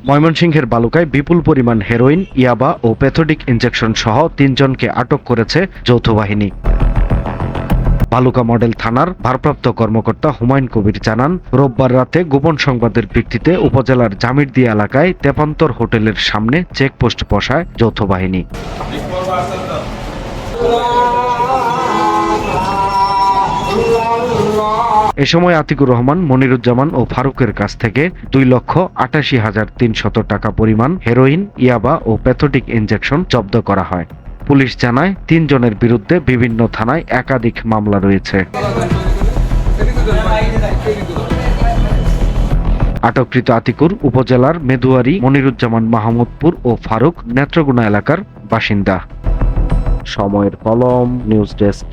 ময়মনসিংহের বালুকায় বিপুল পরিমাণ হেরোইন, ইয়াবা ও প্যাথোডিক ইনজেকশন সহ ৩ জনকে আটক করেছে যৌথ বাহিনী। বালুকা মডেল থানার ভারপ্রাপ্ত কর্মকর্তা হুমায়ুন কবির জানান, রোববার রাতে গোপন সংবাদের ভিত্তিতে উপজেলার জামিরদিয়া এলাকায় তেপান্তর হোটেলের সামনে চেকপোস্ট বসায় যৌথ বাহিনী। এ সময় আতিকুর রহমান, মনিরুজ্জামান ও ফারুকের কাছ থেকে 2,88,300 টাকা পরিমাণ হেরোইন, ইয়াবা ও প্যাথোডিক ইনজেকশন জব্দ করা হয়। পুলিশ জানায়, ৩ জনের বিরুদ্ধে বিভিন্ন থানায় একাধিক মামলা রয়েছে। আটককৃত আতিকুর উপজেলার মেদুয়ারি, মনিরুজ্জামান মাহমুদপুর ও ফারুক নেত্রকোনা এলাকার বাসিন্দা। সময়ের কলম, নিউজ ডেস্ক।